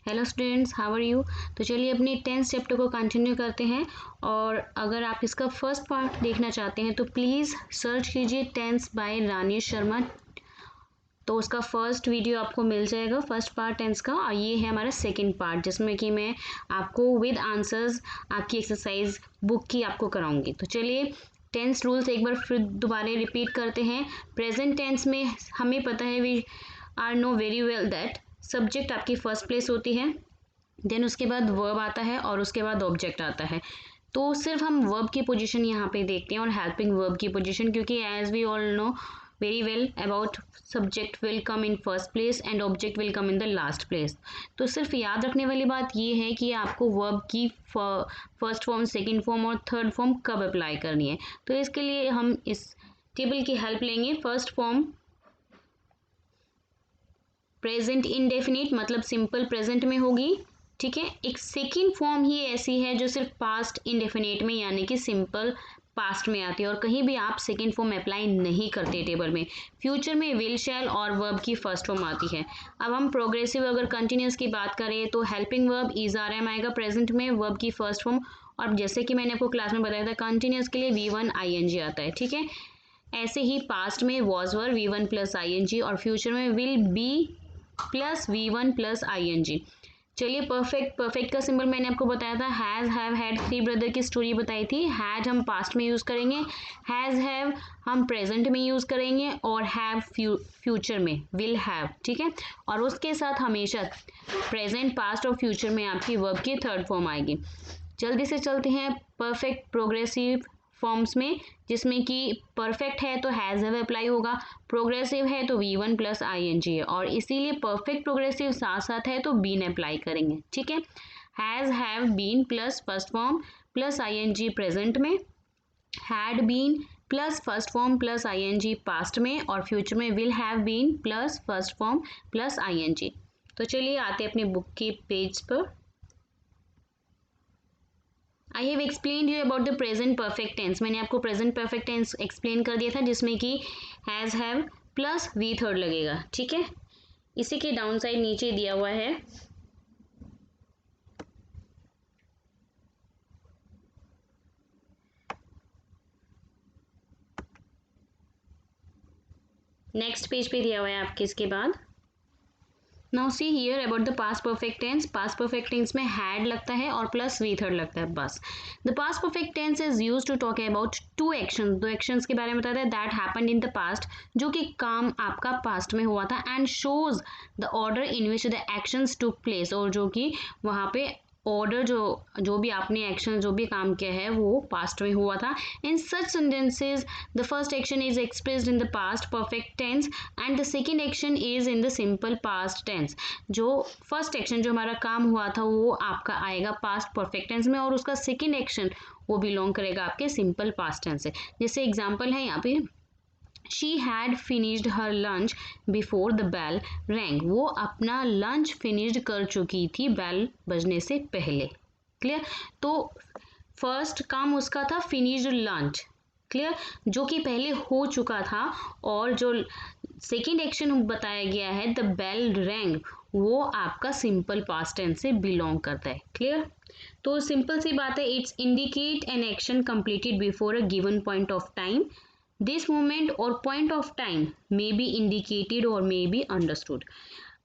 Hello students, how are you. तो चलिए अपनी 10th चैप्टर को कंटिन्यू करते हैं। और अगर आप इसका फर्स्ट पार्ट देखना चाहते हैं तो प्लीज़ सर्च कीजिए 10th बाय रानी शर्मा। तो उसका फर्स्ट वीडियो आपको मिल जाएगा, फर्स्ट पार्ट 10th का। और ये है हमारा सेकंड पार्ट जिसमें कि मैं आपको विद आंसर्स आपकी एक्सरसाइज बुक की आपको कराऊंगी। तो चलिए 10th रूल्स एक बार फिर दोबारा रिपीट करते हैं। प्रेजेंट टेंस में हमें पता है, we are know very well that subject आपकी फर्स्ट प्लेस होती है, देन उसके बाद वर्ब आता है और उसके बाद ऑब्जेक्ट आता है। तो सिर्फ हम वर्ब की पोजीशन यहाँ पे देखते हैं और हेल्पिंग वर्ब की पोजीशन, क्योंकि as we all know very well about subject will come in first place and object will come in the last place. तो सिर्फ याद रखने वाली बात ये है कि आपको वर्ब की फर्स्ट फॉर्म, सेकेंड फॉर्म और थर्ड फॉर्म कब अप्लाई करनी है। तो इसके लिए हम इस टेबल की हेल्प लेंगे। फर्स्ट फॉर्म प्रेजेंट इंडेफिनिट मतलब सिंपल प्रेजेंट में होगी, ठीक है। एक सेकेंड फॉर्म ही ऐसी है जो सिर्फ पास्ट इंडेफिनिट में यानी कि सिंपल पास्ट में आती है और कहीं भी आप सेकेंड फॉर्म अप्लाई नहीं करते टेबल में। फ्यूचर में विल, शैल और वर्ब की फर्स्ट फॉर्म आती है। अब हम प्रोग्रेसिव अगर कंटिन्यूस की बात करें तो helping verb is are am आएगा प्रेजेंट में, वर्ब की फर्स्ट फॉर्म। और जैसे कि मैंने आपको क्लास में बताया था, कंटिन्यूस के लिए V1 ING आता है, ठीक है। ऐसे ही पास्ट में was were V1 plus ING और फ्यूचर में will B plus V1 plus ING। चलिए परफेक्ट का सिंबल मैंने आपको बताया था, has, have, had, three brother की स्टोरी बताई थी। हैड हम पास्ट में यूज़ करेंगे, हैज़, हैव हम प्रेजेंट में यूज़ करेंगे और हैव फ्यूचर में, विल हैव, ठीक है। और उसके साथ हमेशा प्रेजेंट, पास्ट और फ्यूचर में आपकी वर्ब की थर्ड फॉर्म आएगी। जल्दी से चलते हैं परफेक्ट प्रोग्रेसिव फॉर्म्स में, जिसमें कि परफेक्ट है तो हैज़ हैव अप्लाई होगा, प्रोग्रेसिव है तो V1 प्लस ING है और इसीलिए परफेक्ट प्रोग्रेसिव साथ साथ है तो बीन अप्लाई करेंगे, ठीक है। Has, have, been plus first form plus ING present में, had been plus first form plus ING past में और फ्यूचर में will have been plus first form plus ING। तो चलिए आते हैं अपनी बुक की पेज पर। I have explain you about the present perfect tense. मैंने आपको प्रेजेंट परफेक्ट टेंस एक्सप्लेन कर दिया था जिसमें कि has, have plus V third लगेगा, ठीक है। इसी के डाउन साइड नीचे दिया हुआ है नेक्स्ट पेज पे दिया हुआ है आपके इसके बाद। Now see here about the past perfect tense. Past perfect tense में हैड लगता है और प्लस V थर्ड लगता है, बस। The past perfect tense is used to talk about two actions. दो एक्शंस के बारे में बताता है that happened in the past, जो कि काम आपका पास्ट में हुआ था, and shows the order in which the actions took place, और जो कि वहाँ पे ऑर्डर जो भी आपने एक्शन जो भी काम किया है वो पास्ट में हुआ था। In such sentences the first action is expressed in the past perfect tense and the second action is in the simple past tense. जो फर्स्ट एक्शन जो हमारा काम हुआ था वो आपका आएगा पास्ट परफेक्ट टेंस में और उसका सेकेंड एक्शन वो बिलोंग करेगा आपके सिंपल पास्ट टेंस से। जैसे एग्जाम्पल है यहाँ पे, She had finished her lunch before the bell rang. वो अपना लंच फिनिश्ड कर चुकी थी बेल बजने से पहले। क्लियर। तो फर्स्ट काम उसका था फिनिश्ड लंच, क्लियर, जो कि पहले हो चुका था। और जो सेकेंड एक्शन बताया गया है द बेल रैंग, वो आपका सिंपल पास्ट टेंस से बिलोंग करता है, क्लियर। तो सिंपल सी बात है, it's indicate an action completed before a given point of time. This moment और point of time may be indicated और मे बी अंडरस्टूड।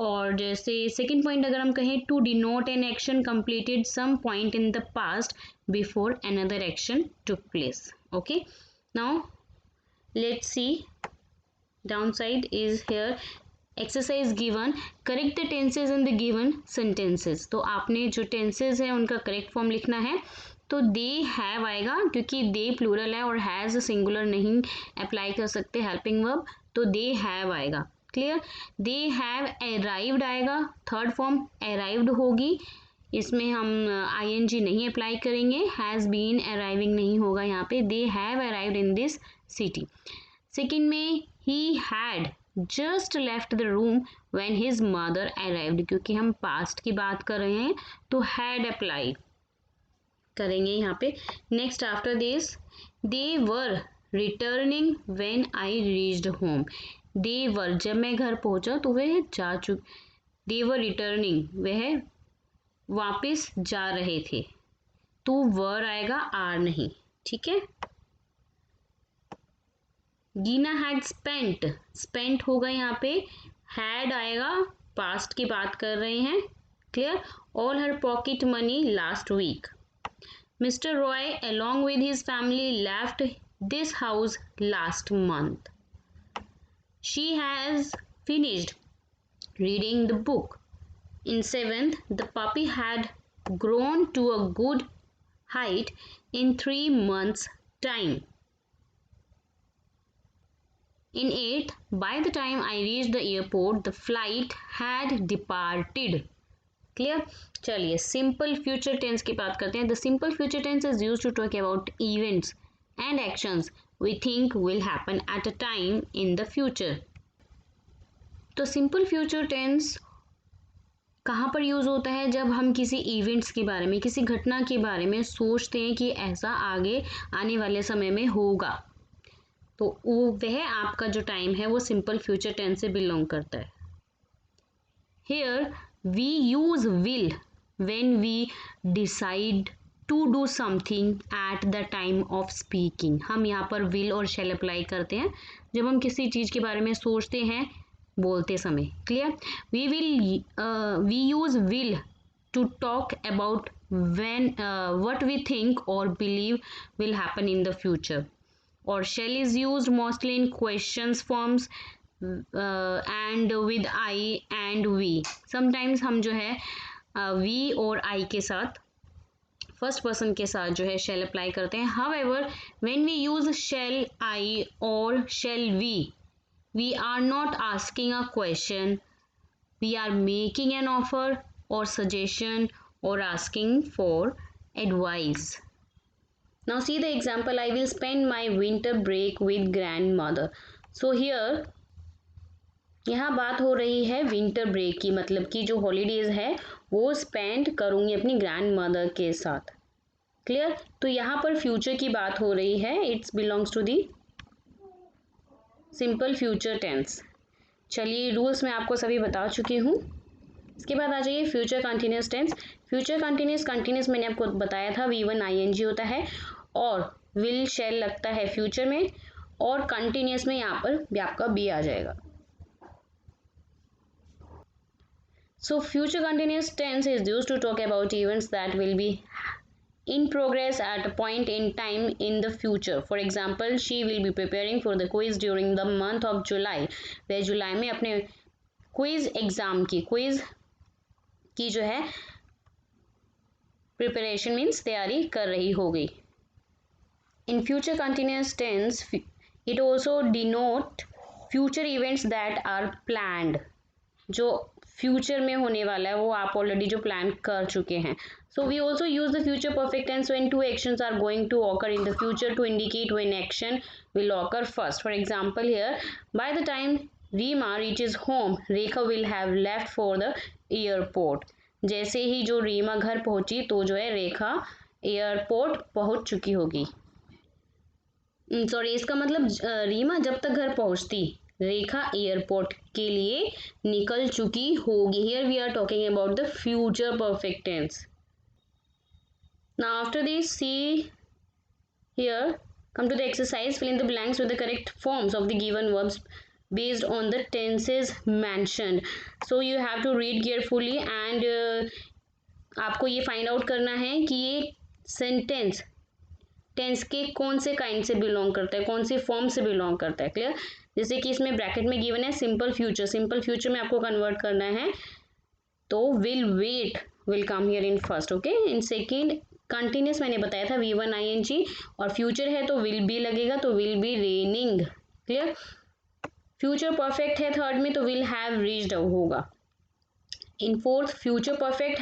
और जैसे सेकेंड पॉइंट अगर हम कहें, to denote an action completed some point in the past before another action took place. Okay, now let's see down side is here exercise given, correct the tenses in the given sentences. तो आपने जो tenses है उनका correct form लिखना है। तो they have आएगा क्योंकि दे प्लूरल है और हैज़ सिंगुलर नहीं अप्लाई कर सकते हेल्पिंग वर्ब, तो दे हैव आएगा, क्लियर। दे हैव अराइव्ड आएगा, थर्ड फॉर्म अराइव्ड होगी, इसमें हम ING नहीं अप्लाई करेंगे, हैज़ बीन अराइविंग नहीं होगा यहाँ पे, they have arrived in this city. Second में ही had just left the room when his mother arrived, क्योंकि हम पास्ट की बात कर रहे हैं तो हैड अप्लाई करेंगे यहाँ पे। Next after this, they were returning when I reached home. They were जब मैं घर पहुंचा तो वह जा चुके, दे वर रिटर्निंग वह वापस जा रहे थे, तो वर आएगा आर नहीं, ठीक है। गीना हैड स्पेंट, स्पेंट होगा यहाँ पे, हैड आएगा, पास्ट की बात कर रहे हैं, clear. All her pocket money last week. Mister Roy along with his family left this house last month. She has finished reading the book. In seventh, the puppy had grown to a good height in 3 months' time. In eighth, by the time I reached the airport, the flight had departed. Clear. चलिए simple future tense की बात करते हैं। The simple future tense is used to talk about events and actions we think will happen at a time in the future. तो simple future tense कहाँ पर use होता है? जब हम किसी इवेंट्स के बारे में, किसी घटना के बारे में सोचते हैं कि ऐसा आगे आने वाले समय में होगा, तो वह आपका जो टाइम है वो सिंपल फ्यूचर टेंस से बिलोंग करता है। Here we use will when we decide to do something at the time of speaking. हम यहाँ पर will और shall अप्लाई करते हैं जब हम किसी चीज़ के बारे में सोचते हैं बोलते समय, clear. we use will to talk about when what we think or believe will happen in the future. Or shall is used mostly in questions forms and with I and we. Sometimes हम जो है we और आई के साथ, first person के साथ जो है शेल अप्लाई करते हैं। However when we use shall I or shall we are not asking a question, we are making an offer or suggestion or asking for advice. Now see the example, I will spend my winter break with grandmother. So here यहाँ बात हो रही है winter break की, मतलब कि जो holidays है वो स्पेंड करूँगी अपनी ग्रैंड मदर के साथ, क्लियर। तो यहाँ पर फ्यूचर की बात हो रही है, it's belongs to the simple future tense. चलिए रूल्स मैं आपको सभी बता चुकी हूँ। इसके बाद आ जाइए future continuous tense. Future continuous मैंने आपको बताया था V1 ING होता है और विल शैल लगता है फ्यूचर में, और कंटिन्यूस में यहाँ पर भी आपका बी आ जाएगा। So future continuous tense is used to talk about events that will be in progress at a point in time in the future. For example, she will be preparing for the quiz during the month of July. वह जुलाई में अपने quiz exam की, quiz की जो है preparation means तैयारी कर रही होगी। In future continuous tense, it also denote future events that are planned. जो फ्यूचर में होने वाला है वो आप ऑलरेडी जो प्लान कर चुके हैं। So we also use the future perfect tense when two actions are going to occur in the future to indicate when action will occur first. For example here, by the time Reema reaches home Rekha will have left for the airport. जैसे ही जो रीमा घर पहुंची तो जो है रेखा airport पहुंच चुकी होगी। सॉरी, इसका मतलब रीमा जब तक घर पहुंचती रेखा एयरपोर्ट के लिए निकल चुकी होगी। Here we are talking about the future perfect tense. Now after this see here, come to the exercise, fill in the blanks with the correct forms of the given verbs based on the tenses mentioned. So you have to read carefully and आपको ये find out करना है कि ये sentence tense के कौन से kind से बिलोंग करता है, कौन से फॉर्म से बिलोंग करता है, क्लियर। जैसे कि इसमें ब्रैकेट में गिवन है सिंपल फ्यूचर, सिंपल फ्यूचर में आपको कन्वर्ट करना है तो will weight will come here in first, okay. In second continuous मैंने बताया था V1 ING, और फ्यूचर है तो विल बी लगेगा, तो will be raining, clear. Future perfect है थर्ड में तो विल हैव रीच्ड होगा। In fourth future perfect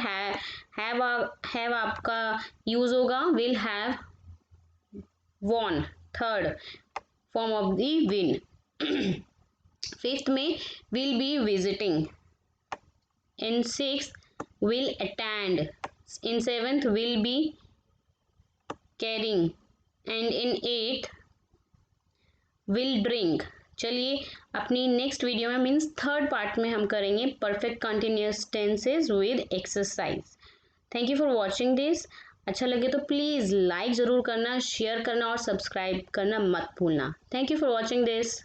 have आपका यूज होगा will have won, third form of the win. Fifth में will be visiting, in sixth will attend, in seventh will be carrying, and in eight will drink. चलिए अपनी next video में means third part में हम करेंगे perfect continuous tenses with exercise. Thank you for watching this. अच्छा लगे तो please like ज़रूर करना, शेयर करना और सब्सक्राइब करना मत भूलना। Thank you for watching this.